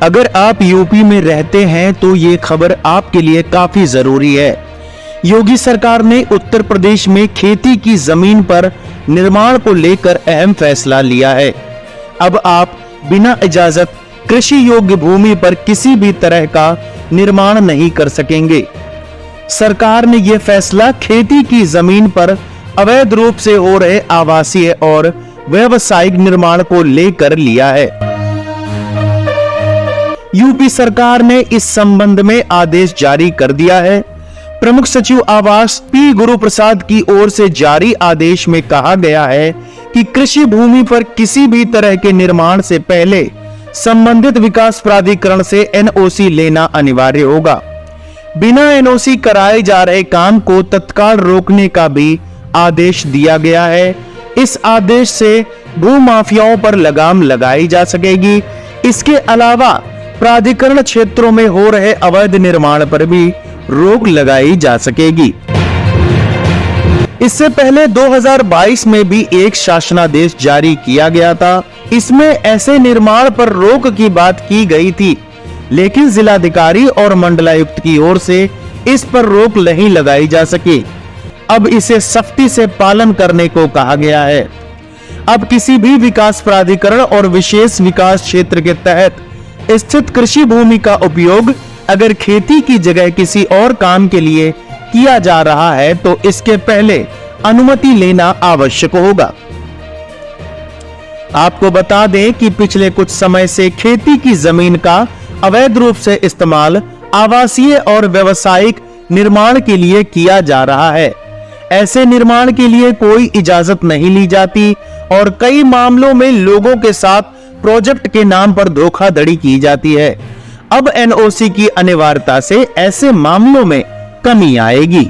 अगर आप यूपी में रहते हैं तो ये खबर आपके लिए काफी जरूरी है। योगी सरकार ने उत्तर प्रदेश में खेती की जमीन पर निर्माण को लेकर अहम फैसला लिया है। अब आप बिना इजाजत कृषि योग्य भूमि पर किसी भी तरह का निर्माण नहीं कर सकेंगे। सरकार ने यह फैसला खेती की जमीन पर अवैध रूप से हो रहे आवासीय और व्यावसायिक निर्माण को लेकर लिया है। यूपी सरकार ने इस संबंध में आदेश जारी कर दिया है। प्रमुख सचिव आवास पी गुरु प्रसाद की ओर से जारी आदेश में कहा गया है कि कृषि भूमि पर किसी भी तरह के निर्माण से पहले संबंधित विकास प्राधिकरण से एनओसी लेना अनिवार्य होगा। बिना एनओसी कराए जा रहे काम को तत्काल रोकने का भी आदेश दिया गया है। इस आदेश से भूमाफियाओं पर लगाम लगाई जा सकेगी। इसके अलावा प्राधिकरण क्षेत्रों में हो रहे अवैध निर्माण पर भी रोक लगाई जा सकेगी। इससे पहले 2022 में भी एक शासनादेश जारी किया गया था। इसमें ऐसे निर्माण पर रोक की बात की गई थी, लेकिन जिलाधिकारी और मंडलायुक्त की ओर से इस पर रोक नहीं लगाई जा सकी। अब इसे सख्ती से पालन करने को कहा गया है। अब किसी भी विकास प्राधिकरण और विशेष विकास क्षेत्र के तहत स्थित कृषि भूमि का उपयोग अगर खेती की जगह किसी और काम के लिए किया जा रहा है तो इसके पहले अनुमति लेना आवश्यक होगा। आपको बता दें कि पिछले कुछ समय से खेती की जमीन का अवैध रूप से इस्तेमाल आवासीय और व्यावसायिक निर्माण के लिए किया जा रहा है। ऐसे निर्माण के लिए कोई इजाजत नहीं ली जाती और कई मामलों में लोगों के साथ प्रोजेक्ट के नाम पर धोखाधड़ी की जाती है। अब एनओसी की अनिवार्यता से ऐसे मामलों में कमी आएगी।